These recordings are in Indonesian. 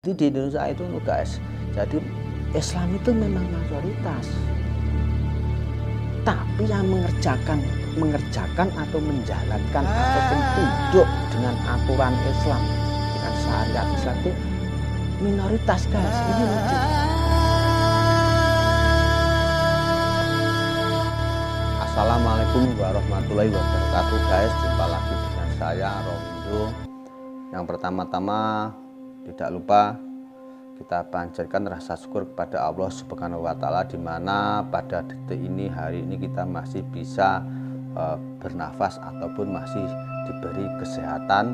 Jadi di Indonesia itu guys, jadi Islam itu memang mayoritas, tapi yang mengerjakan atau menjalankan ataupun tunduk dengan aturan Islam, dengan syariat Islam itu minoritas guys. Ini lucu. Assalamualaikum warahmatullahi wabarakatuh guys. Jumpa lagi dengan saya Romindo. Yang pertama-tama tidak lupa kita panjatkan rasa syukur kepada Allah Subhanahu wa Ta'ala, di mana pada detik ini, hari ini kita masih bisa bernafas ataupun masih diberi kesehatan,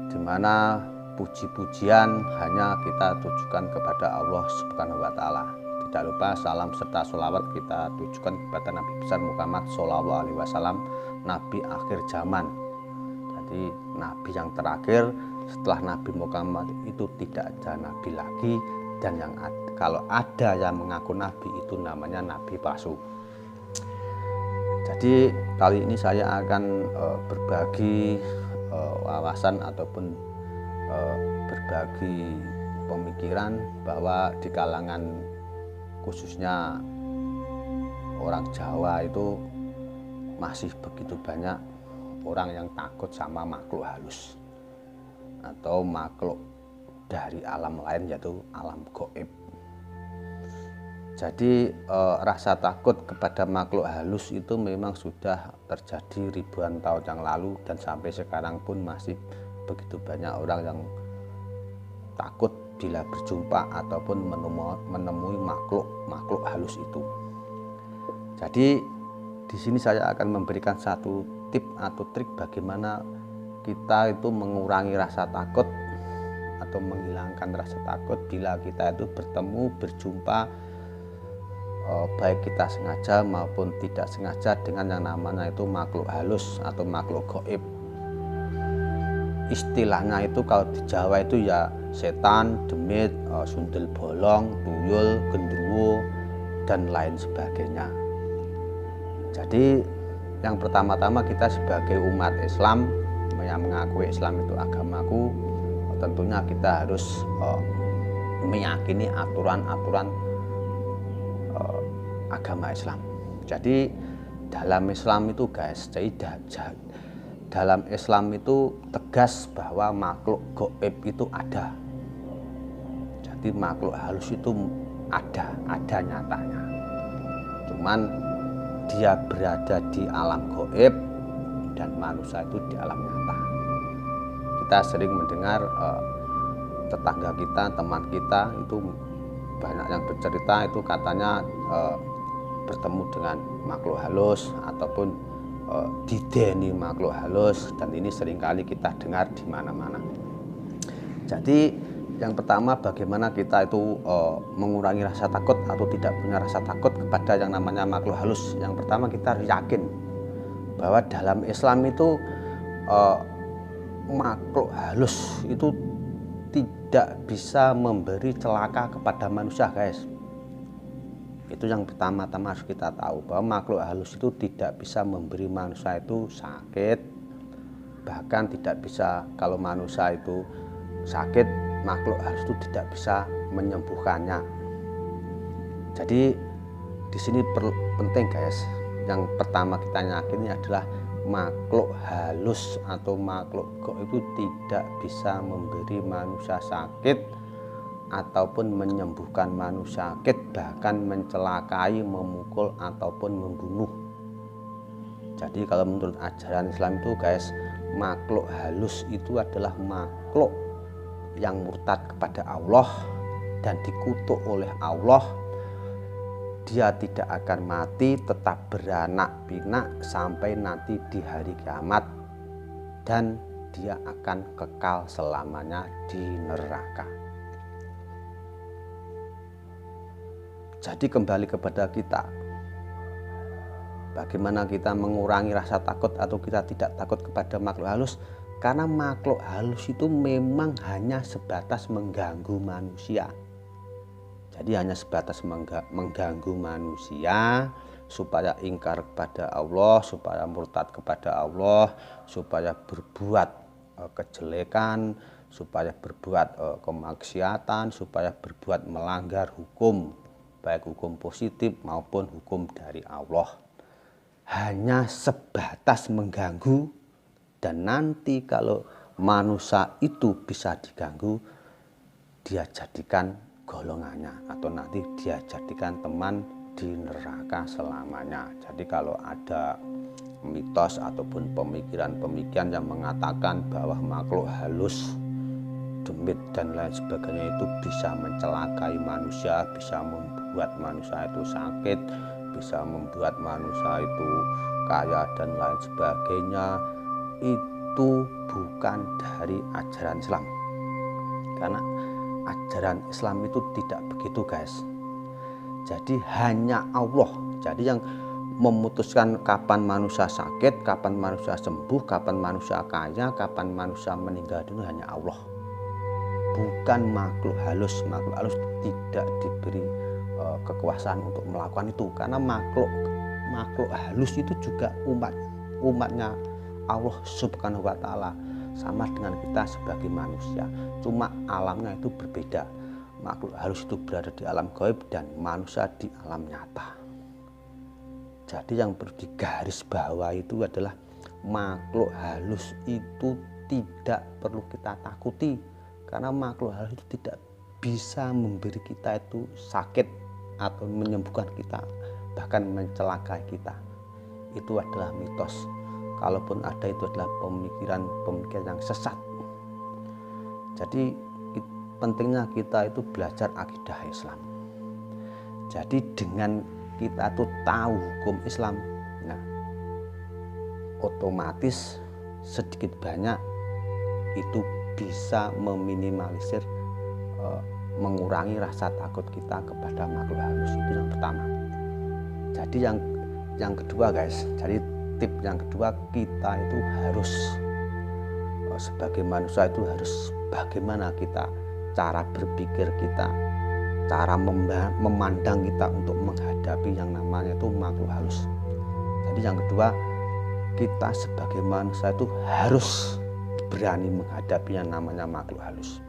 di mana puji-pujian hanya kita tujukan kepada Allah Subhanahu wa Ta'ala. Tidak lupa salam serta sholawat kita tujukan kepada Nabi besar Muhammad Shallallahu Alaihi Wasallam, Nabi akhir zaman. Jadi Nabi yang terakhir. Setelah Nabi Muhammad itu tidak ada Nabi lagi, dan kalau ada yang mengaku Nabi itu namanya Nabi palsu. Jadi kali ini saya akan berbagi wawasan ataupun berbagi pemikiran bahwa di kalangan khususnya orang Jawa itu masih begitu banyak orang yang takut sama makhluk halus atau makhluk dari alam lain, yaitu alam gaib. Jadi rasa takut kepada makhluk halus itu memang sudah terjadi ribuan tahun yang lalu, dan sampai sekarang pun masih begitu banyak orang yang takut bila berjumpa ataupun menemui makhluk halus itu. Jadi di sini saya akan memberikan satu tip atau trik bagaimana kita itu mengurangi rasa takut atau menghilangkan rasa takut bila kita itu berjumpa, baik kita sengaja maupun tidak sengaja, dengan yang namanya itu makhluk halus atau makhluk gaib. Istilahnya itu kalau di Jawa itu ya setan, demit, sundel bolong, tuyul, gendruwo, dan lain sebagainya. Jadi yang pertama-tama kita sebagai umat Islam yang mengakui Islam itu agamaku, tentunya kita harus meyakini aturan-aturan agama Islam. Jadi dalam Islam itu guys, dalam Islam itu tegas bahwa makhluk gaib itu ada. Jadi makhluk halus itu ada nyatanya. Cuman dia berada di alam gaib dan manusia itu di alam nyata. Kita sering mendengar tetangga kita, teman kita itu banyak yang bercerita itu katanya bertemu dengan makhluk halus ataupun dideni makhluk halus, dan ini seringkali kita dengar di mana-mana. Jadi yang pertama, bagaimana kita itu mengurangi rasa takut atau tidak punya rasa takut kepada yang namanya makhluk halus. Yang pertama, kita harus yakin bahwa dalam Islam itu makhluk halus itu tidak bisa memberi celaka kepada manusia guys. Itu yang pertama-tama harus kita tahu, bahwa makhluk halus itu tidak bisa memberi manusia itu sakit. Bahkan tidak bisa, kalau manusia itu sakit, makhluk halus itu tidak bisa menyembuhkannya. Jadi di sini penting guys. Yang pertama kita yakini adalah makhluk halus atau makhluk gaib itu tidak bisa memberi manusia sakit ataupun menyembuhkan manusia sakit, bahkan mencelakai, memukul ataupun membunuh. Jadi kalau menurut ajaran Islam itu guys, makhluk halus itu adalah makhluk yang murtad kepada Allah dan dikutuk oleh Allah. Dia tidak akan mati, tetap beranak pinak sampai nanti di hari kiamat, dan dia akan kekal selamanya di neraka. Jadi kembali kepada kita, bagaimana kita mengurangi rasa takut atau kita tidak takut kepada makhluk halus. Karena makhluk halus itu memang hanya sebatas mengganggu manusia. Jadi hanya sebatas mengganggu manusia supaya ingkar kepada Allah, supaya murtad kepada Allah, supaya berbuat kejelekan, supaya berbuat kemaksiatan, supaya berbuat melanggar hukum, baik hukum positif maupun hukum dari Allah. Hanya sebatas mengganggu, dan nanti kalau manusia itu bisa diganggu, dia jadikan golongannya, atau nanti dia jadikan teman di neraka selamanya. Jadi kalau ada mitos ataupun pemikiran-pemikiran yang mengatakan bahwa makhluk halus, demit dan lain sebagainya itu bisa mencelakai manusia, bisa membuat manusia itu sakit, bisa membuat manusia itu kaya dan lain sebagainya, itu bukan dari ajaran Islam. Karena ajaran Islam itu tidak begitu, guys. Jadi hanya Allah. Jadi yang memutuskan kapan manusia sakit, kapan manusia sembuh, kapan manusia kaya, kapan manusia meninggal dunia hanya Allah. Bukan makhluk halus. Makhluk halus tidak diberi kekuasaan untuk melakukan itu, karena makhluk halus itu juga umatnya Allah Subhanahu wa Ta'ala, sama dengan kita sebagai manusia, cuma alamnya itu berbeda. Makhluk halus itu berada di alam gaib dan manusia di alam nyata. Jadi yang perlu digarisbawahi itu adalah makhluk halus itu tidak perlu kita takuti, karena makhluk halus itu tidak bisa memberi kita itu sakit atau menyembuhkan kita, bahkan mencelakai kita. Itu adalah mitos. Kalaupun ada, itu adalah pemikiran yang sesat. Jadi pentingnya kita itu belajar akidah Islam. Jadi dengan kita tuh tahu hukum Islam, nah otomatis sedikit banyak itu bisa meminimalisir, mengurangi rasa takut kita kepada makhluk halus. Itu yang pertama. Jadi yang kedua, guys, jadi tip yang kedua, kita itu harus sebagai manusia itu harus bagaimana kita, cara berpikir kita, cara memandang kita untuk menghadapi yang namanya itu makhluk halus. Jadi yang kedua, kita sebagai manusia itu harus berani menghadapi yang namanya makhluk halus.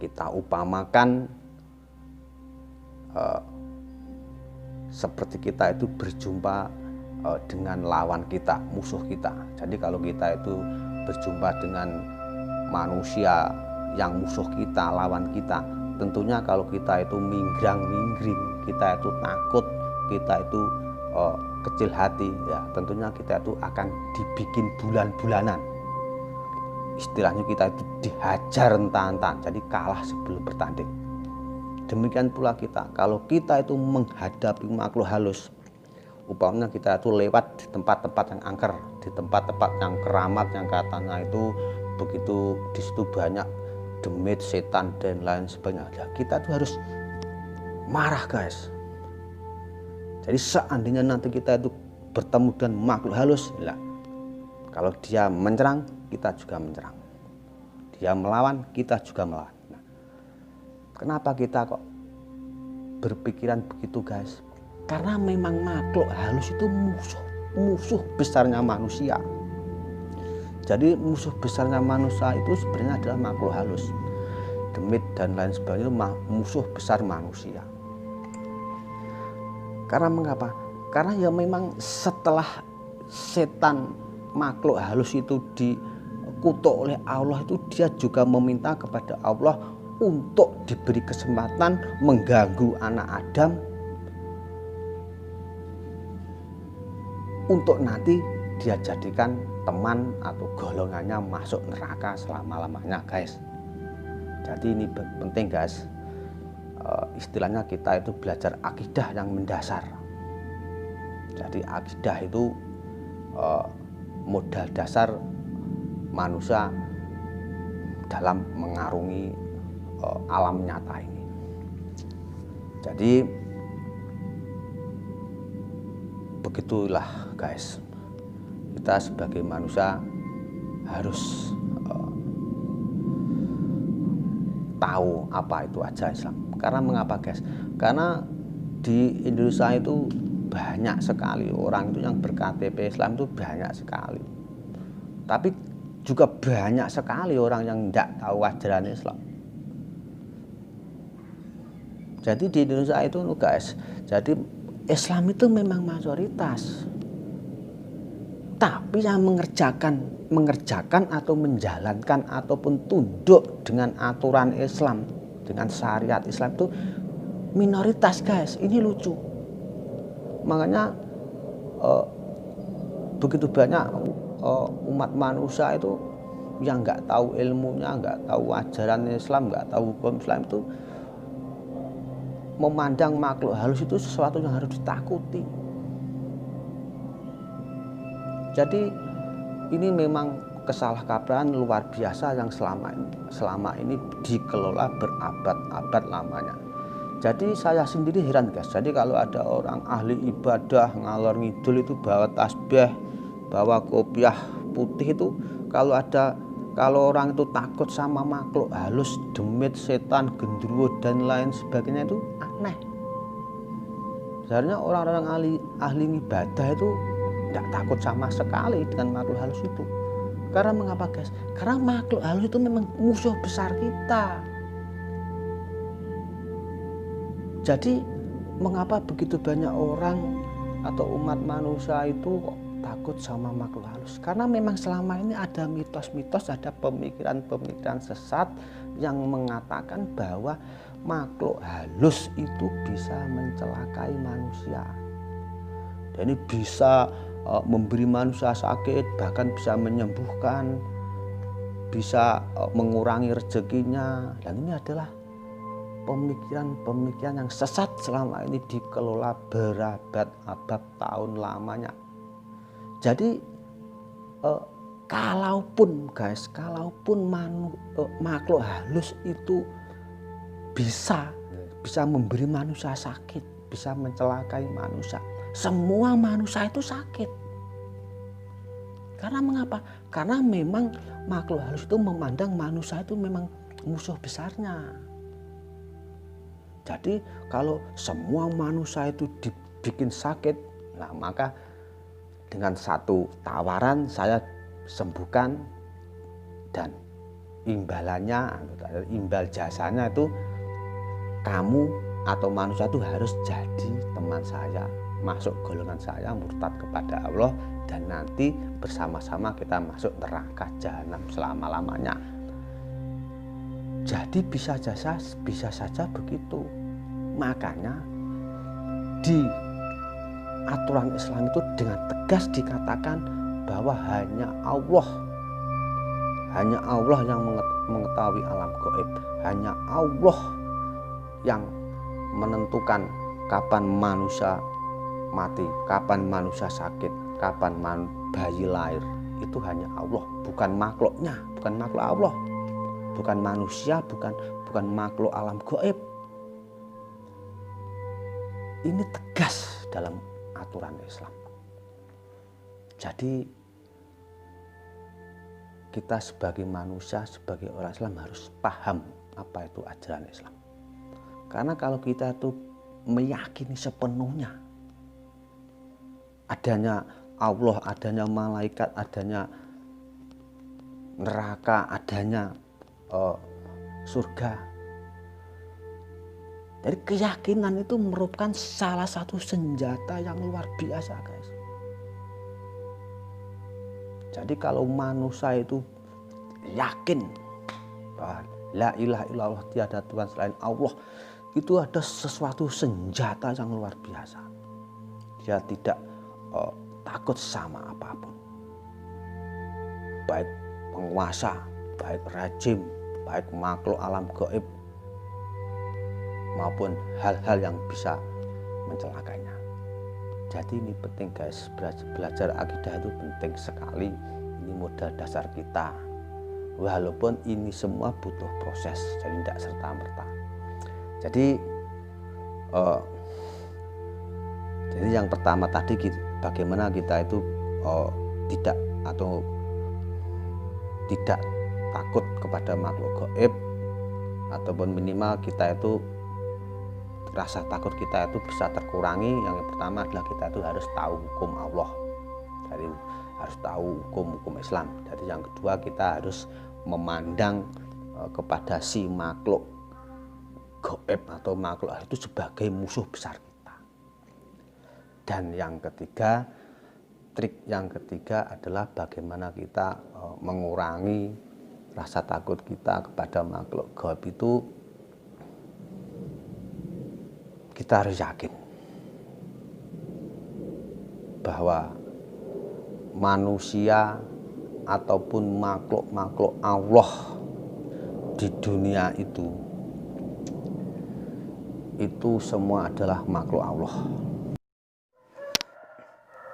Kita upamakan seperti kita itu berjumpa dengan lawan kita, musuh kita. Jadi kalau kita itu berjumpa dengan manusia yang musuh kita, lawan kita, tentunya kalau kita itu minggrang-minggring, kita itu takut, kita itu kecil hati, ya tentunya kita itu akan dibikin bulan-bulanan. Istilahnya kita itu dihajar entah-entah, jadi kalah sebelum bertanding. Demikian pula kita, kalau kita itu menghadapi makhluk halus, umpamanya kita itu lewat di tempat-tempat yang angker, di tempat-tempat yang keramat, yang katanya itu begitu di situ banyak demit, setan dan lain sebagainya, kita tuh harus marah, guys. Jadi seandainya nanti kita itu bertemu dengan makhluk halus, lah, kalau dia menyerang, kita juga menyerang. Dia melawan, kita juga melawan. Nah, kenapa kita kok berpikiran begitu, guys? Karena memang makhluk halus itu musuh besarnya manusia. Jadi musuh besarnya manusia itu sebenarnya adalah makhluk halus. Demit dan lain sebagainya musuh besar manusia. Karena mengapa? Karena ya memang setelah setan, makhluk halus itu dikutuk oleh Allah, itu dia juga meminta kepada Allah untuk diberi kesempatan mengganggu anak Adam, untuk nanti dia jadikan teman atau golongannya masuk neraka selama-lamanya, guys. Jadi ini penting, guys. Istilahnya kita itu belajar akidah yang mendasar. Jadi akidah itu modal dasar manusia dalam mengarungi alam nyata ini. Jadi begitulah, guys, kita sebagai manusia harus tahu apa itu ajaran Islam. Karena mengapa, guys? Karena di Indonesia itu banyak sekali orang itu yang berKTP Islam, itu banyak sekali. Tapi juga banyak sekali orang yang tidak tahu ajaran Islam. Jadi di Indonesia itu guys, jadi Islam itu memang mayoritas, tapi yang mengerjakan atau menjalankan ataupun tunduk dengan aturan Islam, dengan syariat Islam itu minoritas guys. Ini lucu. Makanya begitu banyak umat manusia itu yang nggak tahu ilmunya, nggak tahu ajaran Islam, nggak tahu hukum Islam itu memandang makhluk halus itu sesuatu yang harus ditakuti. Jadi ini memang kesalahkaprahan luar biasa yang selama ini dikelola berabad-abad lamanya. Jadi saya sendiri heran guys. Jadi kalau ada orang ahli ibadah ngalor ngidul itu bawa tasbih, bawa kopiah putih itu, kalau orang itu takut sama makhluk halus, demit, setan, gendruwo dan lain sebagainya itu aneh. Sebenarnya orang-orang ahli ibadah itu tidak takut sama sekali dengan makhluk halus itu. Karena mengapa guys? Karena makhluk halus itu memang musuh besar kita. Jadi mengapa begitu banyak orang atau umat manusia itu kok takut sama makhluk halus? Karena memang selama ini ada mitos-mitos, ada pemikiran-pemikiran sesat yang mengatakan bahwa makhluk halus itu bisa mencelakai manusia. Dan ini bisa memberi manusia sakit, bahkan bisa menyembuhkan, bisa mengurangi rezekinya. Dan ini adalah pemikiran-pemikiran yang sesat selama ini dikelola berabad-abad tahun lamanya. Jadi kalaupun makhluk halus itu bisa memberi manusia sakit, bisa mencelakai manusia, semua manusia itu sakit. Karena mengapa? Karena memang makhluk halus itu memandang manusia itu memang musuh besarnya. Jadi kalau semua manusia itu dibikin sakit, nah maka dengan satu tawaran saya sembuhkan, dan imbalannya, imbal jasanya itu kamu atau manusia itu harus jadi teman saya, masuk golongan saya, murtad kepada Allah, dan nanti bersama-sama kita masuk neraka jahanam selama-lamanya. Jadi bisa saja begitu. Makanya di aturan Islam itu dengan tegas dikatakan bahwa hanya Allah yang mengetahui alam gaib, hanya Allah yang menentukan kapan manusia mati, kapan manusia sakit, kapan bayi lahir. Itu hanya Allah, bukan makhluknya, bukan makhluk Allah, bukan manusia, bukan makhluk alam gaib. Ini tegas dalam aturan Islam. Jadi kita sebagai manusia, sebagai orang Islam harus paham apa itu ajaran Islam. Karena kalau kita itu meyakini sepenuhnya adanya Allah, adanya malaikat, adanya neraka, adanya surga. Jadi keyakinan itu merupakan salah satu senjata yang luar biasa guys. Jadi kalau manusia itu yakin bahwa la ilaha illallah, tiada Tuhan selain Allah, itu ada sesuatu senjata yang luar biasa. Dia tidak takut sama apapun, baik penguasa, baik rejim, baik makhluk alam gaib, maupun hal-hal yang bisa mencelakainya. Jadi ini penting guys, belajar akidah itu penting sekali. Ini modal dasar kita. Walaupun ini semua butuh proses, jadi tidak serta-merta. Jadi yang pertama tadi, bagaimana kita itu tidak takut kepada makhluk gaib, ataupun minimal kita itu rasa takut kita itu bisa terkurangi. Yang pertama adalah kita itu harus tahu hukum Allah. Jadi harus tahu hukum-hukum Islam. Jadi yang kedua, kita harus memandang kepada si makhluk gaib atau makhluk itu sebagai musuh besar kita. Dan yang ketiga, trik yang ketiga adalah bagaimana kita mengurangi rasa takut kita kepada makhluk gaib itu. Kita harus yakin bahwa manusia ataupun makhluk-makhluk Allah di dunia itu semua adalah makhluk Allah.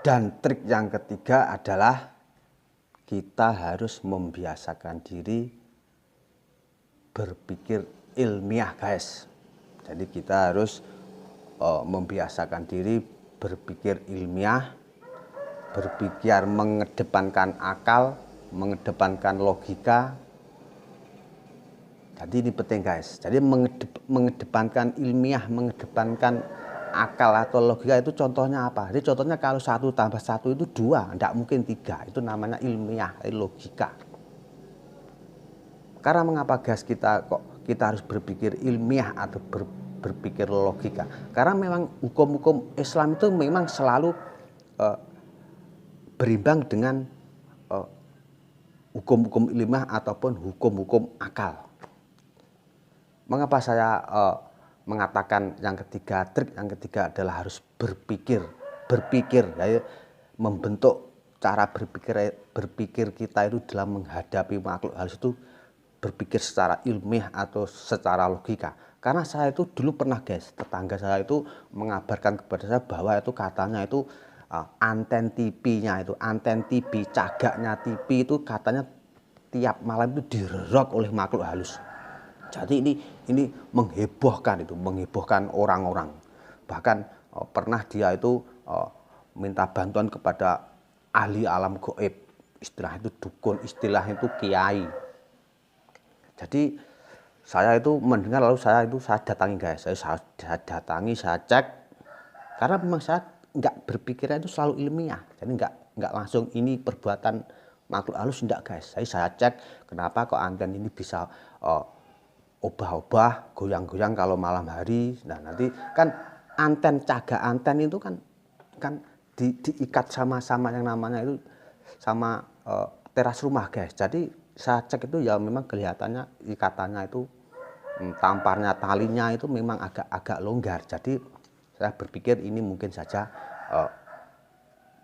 Dan trik yang ketiga adalah kita harus membiasakan diri berpikir ilmiah, guys. Jadi kita harus membiasakan diri berpikir ilmiah, berpikir mengedepankan akal, mengedepankan logika. Jadi ini penting, guys. Jadi mengedepankan ilmiah, mengedepankan akal atau logika itu contohnya apa? Jadi contohnya kalau 1 tambah 1 itu 2, tidak mungkin 3. Itu namanya ilmiah, logika. Karena mengapa, guys, kita harus berpikir ilmiah atau berpikir logika? Karena memang hukum-hukum Islam itu memang selalu berimbang dengan hukum-hukum ilmiah ataupun hukum-hukum akal. Mengapa saya mengatakan yang ketiga, trik yang ketiga adalah harus berpikir, ya, membentuk cara berpikir kita itu dalam menghadapi makhluk halus itu berpikir secara ilmiah atau secara logika. Karena saya itu dulu pernah, guys, tetangga saya itu mengabarkan kepada saya bahwa itu katanya itu anten TV-nya itu, anten TV, cagaknya TV itu katanya tiap malam itu direrok oleh makhluk halus. Jadi ini menghebohkan orang-orang. Bahkan pernah dia itu minta bantuan kepada ahli alam gaib, istilah itu dukun, istilah itu kiai. Jadi saya itu mendengar, lalu saya datangi, guys. Saya datangi, saya cek, karena memang saya nggak berpikirnya itu selalu ilmiah. Jadi nggak langsung ini perbuatan makhluk halus, enggak, guys. Saya cek kenapa kok anten ini bisa obah-obah, goyang-goyang kalau malam hari. Nah, nanti kan anten, cagak anten itu kan diikat sama yang namanya itu sama teras rumah, guys. Jadi saya cek itu ya memang kelihatannya ikatannya itu tamparnya, talinya itu memang agak longgar. Jadi saya berpikir ini mungkin saja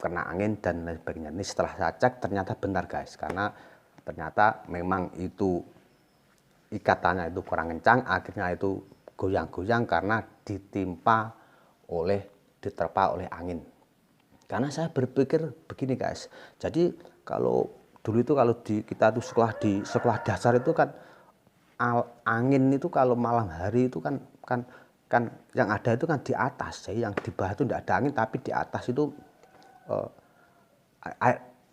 kena angin dan lain sebagainya. Ini setelah saya cek ternyata benar, guys, karena ternyata memang itu ikatannya itu kurang kencang, akhirnya itu goyang-goyang karena diterpa oleh angin. Karena saya berpikir begini, guys. Jadi kalau dulu itu kita tuh di sekolah dasar itu kan angin itu kalau malam hari itu kan yang ada itu kan di atas. Jadi yang di bawah itu tidak ada angin, tapi di atas itu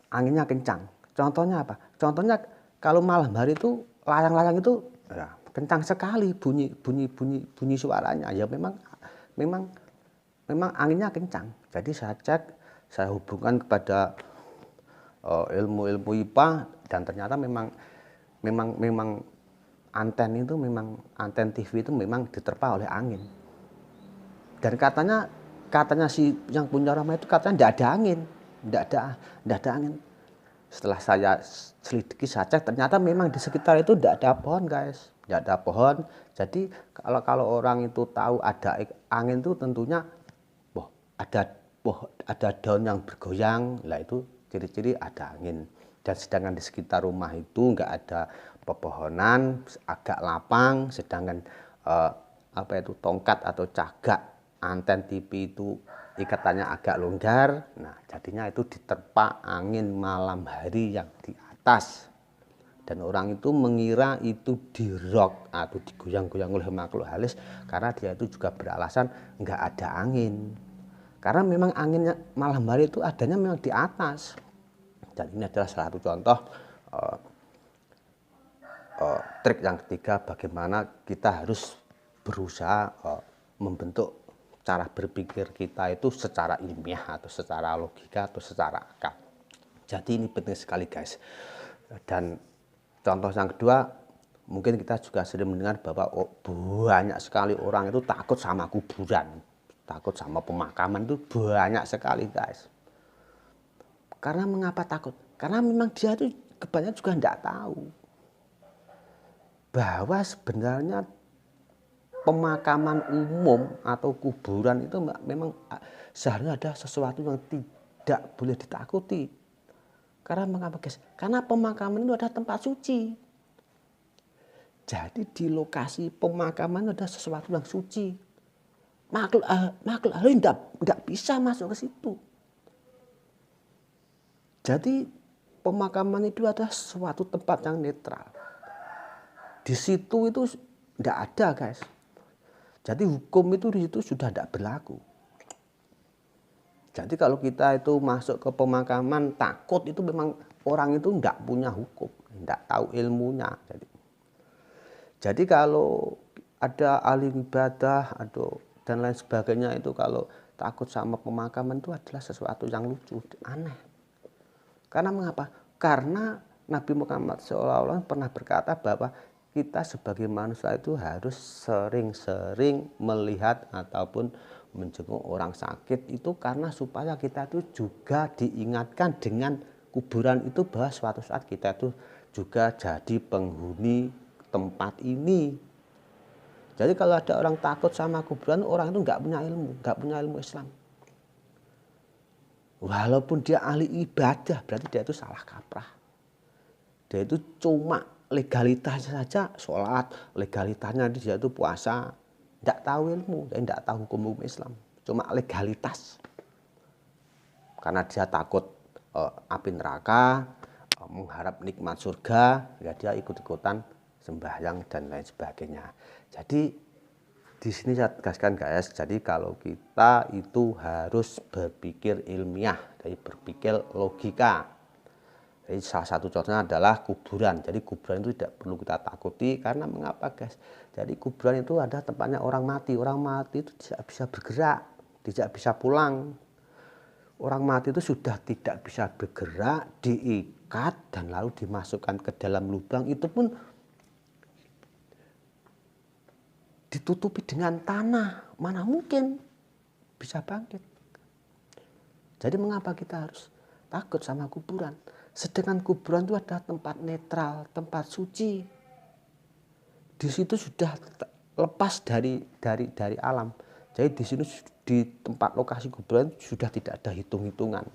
anginnya kencang. Contohnya apa? Contohnya kalau malam hari itu layang-layang itu ya, kencang sekali bunyi suaranya. Ya memang anginnya kencang. Jadi saya cek, saya hubungkan kepada ilmu IPA, dan ternyata memang anten itu anten TV itu memang diterpa oleh angin. Dan katanya si yang punya rumah itu katanya tidak ada angin, tidak ada angin. Setelah saya selidiki, saya cek, ternyata memang di sekitar itu tidak ada pohon, guys, tidak ada pohon. Jadi kalau orang itu tahu ada angin itu tentunya ada daun yang bergoyang, lah itu ciri-ciri ada angin. Dan sedangkan di sekitar rumah itu enggak ada pepohonan, agak lapang, sedangkan tongkat atau cagak anten TV itu ikatannya agak longgar. Nah, jadinya itu diterpa angin malam hari yang di atas. Dan orang itu mengira itu dirok atau digoyang-goyang oleh makhluk halus, karena dia itu juga beralasan enggak ada angin. Karena memang anginnya malam hari itu adanya memang di atas. Dan ini adalah salah satu contoh trik yang ketiga bagaimana kita harus berusaha membentuk cara berpikir kita itu secara ilmiah atau secara logika atau secara akal. Jadi ini penting sekali guys. Dan contoh yang kedua, mungkin kita juga sering mendengar bahwa banyak sekali orang itu takut sama kuburan, takut sama pemakaman, itu banyak sekali guys. Karena mengapa takut? Karena memang dia itu kebanyakan juga tidak tahu bahwa sebenarnya pemakaman umum atau kuburan itu memang seharusnya ada sesuatu yang tidak boleh ditakuti. Karena mengapa guys? Karena pemakaman itu ada tempat suci. Jadi di lokasi pemakaman ada sesuatu yang suci. Makhluk halus tidak bisa masuk ke situ. Jadi pemakaman itu adalah suatu tempat yang netral. Di situ itu tidak ada guys. Jadi hukum itu di situ sudah tidak berlaku. Jadi kalau kita itu masuk ke pemakaman takut, itu memang orang itu tidak punya hukum, tidak tahu ilmunya. Jadi kalau ada ahli ibadah dan lain sebagainya itu kalau takut sama pemakaman itu adalah sesuatu yang lucu, aneh. Karena mengapa? Karena Nabi Muhammad SAW pernah berkata bahwa kita sebagai manusia itu harus sering-sering melihat ataupun menjenguk orang sakit itu karena supaya kita itu juga diingatkan dengan kuburan itu bahwa suatu saat kita itu juga jadi penghuni tempat ini. Jadi kalau ada orang takut sama kuburan, orang itu nggak punya ilmu Islam. Walaupun dia ahli ibadah, berarti dia itu salah kaprah. Dia itu cuma legalitasnya saja, sholat, legalitasnya dia itu puasa, tidak tahu ilmu, dan tidak tahu hukum Islam, cuma legalitas. Karena dia takut api neraka, mengharap nikmat surga, ya dia ikut-ikutan sembahyang dan lain sebagainya. Jadi di sini saya tegaskan guys, jadi kalau kita itu harus berpikir ilmiah, jadi berpikir logika. Jadi salah satu contohnya adalah kuburan. Jadi kuburan itu tidak perlu kita takuti karena mengapa guys? Jadi kuburan itu ada tempatnya orang mati. Orang mati itu tidak bisa bergerak, tidak bisa pulang. Orang mati itu sudah tidak bisa bergerak, diikat dan lalu dimasukkan ke dalam lubang. Itu pun ditutupi dengan tanah. Mana mungkin bisa bangkit? Jadi mengapa kita harus takut sama kuburan? Sedangkan kuburan itu ada tempat netral, tempat suci. Di situ sudah lepas dari alam. Jadi di sini di tempat lokasi kuburan sudah tidak ada hitung-hitungan.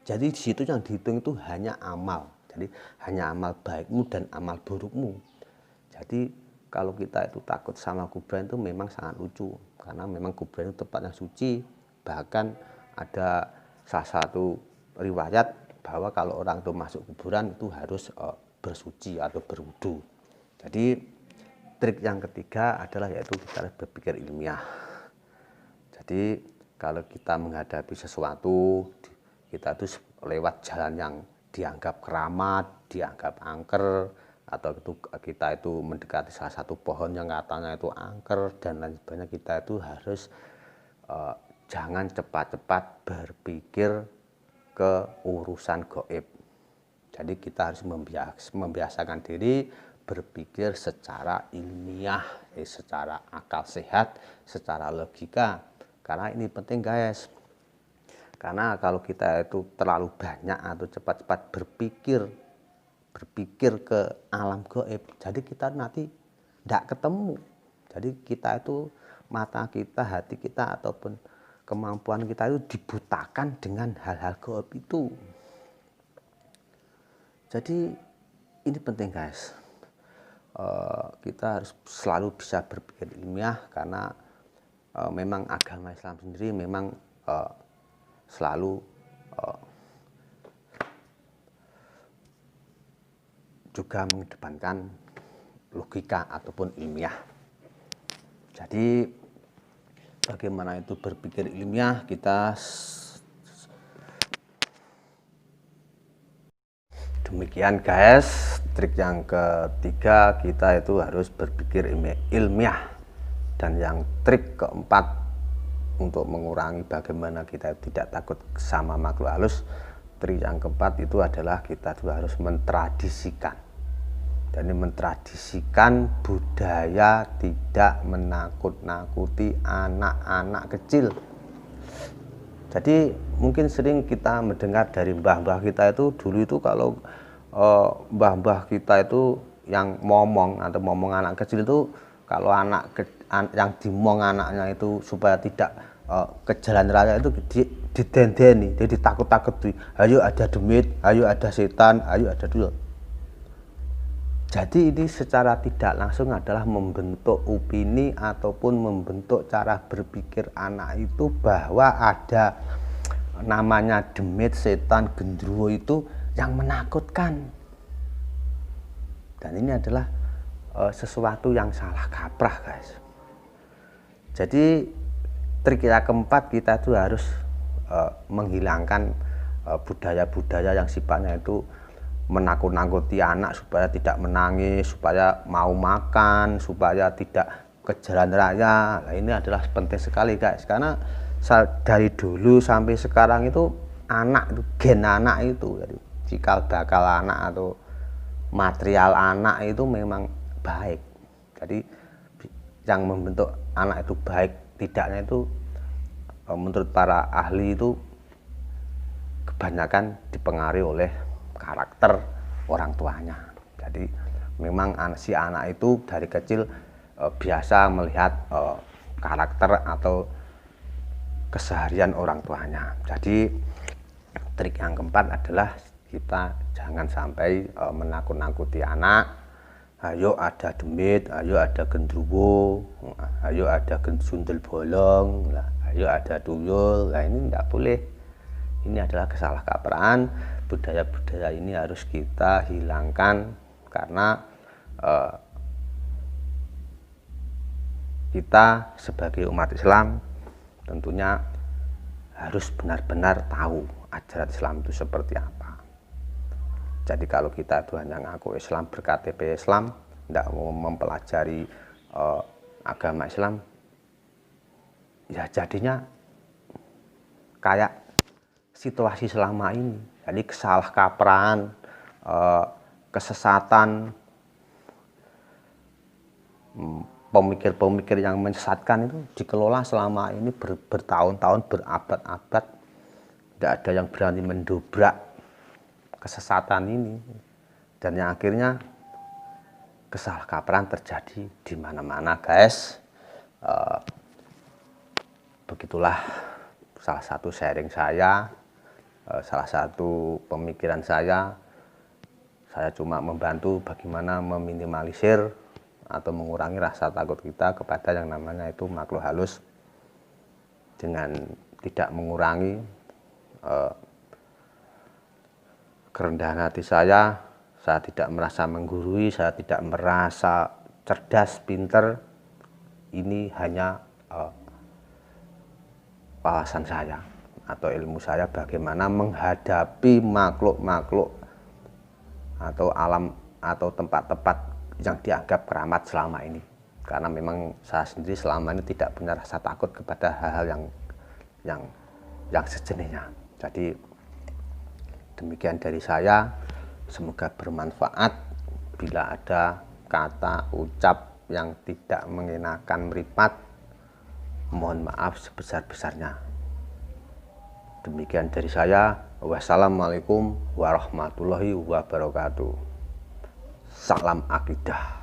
Jadi di situ yang dihitung itu hanya amal. Jadi hanya amal baikmu dan amal burukmu. Jadi kalau kita itu takut sama kuburan itu memang sangat lucu. Karena memang kuburan itu tempat yang suci. Bahkan ada salah satu riwayat bahwa kalau orang itu masuk kuburan itu harus bersuci atau berwudu. Jadi trik yang ketiga adalah yaitu kita harus berpikir ilmiah. Jadi kalau kita menghadapi sesuatu, kita itu lewat jalan yang dianggap keramat, dianggap angker, atau kita itu mendekati salah satu pohon yang katanya itu angker dan lain sebagainya, kita itu harus jangan cepat-cepat berpikir ke urusan gaib. Jadi kita harus membiasakan diri berpikir secara ilmiah, secara akal sehat, secara logika. Karena ini penting guys. Karena kalau kita itu terlalu banyak atau cepat-cepat berpikir ke alam gaib, jadi kita nanti tidak ketemu. Jadi kita itu mata kita, hati kita ataupun kemampuan kita itu dibutakan dengan hal-hal gaib itu. Jadi ini penting guys. Kita harus selalu bisa berpikir ilmiah karena memang agama Islam sendiri memang selalu juga mengedepankan logika ataupun ilmiah. Jadi bagaimana itu berpikir ilmiah, kita demikian guys. Trik yang ketiga, kita itu harus berpikir ilmiah. Dan yang trik keempat untuk mengurangi bagaimana kita tidak takut sama makhluk halus, trik yang keempat itu adalah kita juga harus mentradisikan. Dan ini mentradisikan budaya tidak menakut-nakuti anak-anak kecil. Jadi mungkin sering kita mendengar dari mbah-mbah kita itu, dulu itu kalau mbah-mbah kita itu yang ngomong atau ngomong anak kecil itu, kalau yang dimong anaknya itu supaya tidak ke jalan raya itu didendeni, jadi ditakut-takuti. Ayo ada demit, ayo ada setan, ayo ada duyul. Jadi ini secara tidak langsung adalah membentuk opini ataupun membentuk cara berpikir anak itu bahwa ada namanya demit, setan, gendruwo itu yang menakutkan. Dan ini adalah sesuatu yang salah kaprah, guys. Jadi trik yang keempat, kita tuh harus menghilangkan budaya-budaya yang sifatnya itu menakut-nakuti anak supaya tidak menangis, supaya mau makan, supaya tidak ke jalan raya. Nah, ini adalah penting sekali, guys, karena dari dulu sampai sekarang itu anak itu, gen anak itu, jadi cikal bakal anak atau material anak itu memang baik. Jadi yang membentuk anak itu baik tidaknya itu menurut para ahli itu kebanyakan dipengaruhi oleh karakter orang tuanya. Jadi memang si anak itu dari kecil biasa melihat karakter atau keseharian orang tuanya. Jadi trik yang keempat adalah kita jangan sampai menakut-nakuti anak. Ayo ada demit, ayo ada gendruwo, ayo ada sundel bolong, ayo ada tuyul. Nah, ini tidak boleh. Ini adalah kesalahkaprahan. Budaya-budaya ini harus kita hilangkan, karena kita sebagai umat Islam tentunya harus benar-benar tahu ajaran Islam itu seperti apa. Jadi kalau kita itu hanya ngaku Islam, ber-KTP Islam, tidak mau mempelajari agama Islam, ya jadinya kayak situasi selama ini. Jadi kesalahkaprahan, kesesatan, pemikir-pemikir yang menyesatkan itu dikelola selama ini bertahun-tahun, berabad-abad. Tidak ada yang berani mendobrak kesesatan ini, dan yang akhirnya kesalahkaprahan terjadi di mana-mana, guys. Begitulah salah satu sharing saya, salah satu pemikiran saya. Saya cuma membantu bagaimana meminimalisir atau mengurangi rasa takut kita kepada yang namanya itu makhluk halus, dengan tidak mengurangi kerendahan hati saya tidak merasa menggurui, saya tidak merasa cerdas, pinter. Ini hanya wawasan saya atau ilmu saya bagaimana menghadapi makhluk-makhluk atau alam atau tempat-tempat yang dianggap keramat selama ini. Karena memang saya sendiri selama ini tidak punya rasa takut kepada hal-hal yang sejenisnya. Jadi demikian dari saya, semoga bermanfaat. Bila ada kata ucap yang tidak mengenakan meripat, mohon maaf sebesar-besarnya. Demikian dari saya. Wassalamualaikum warahmatullahi wabarakatuh. Salam akidah.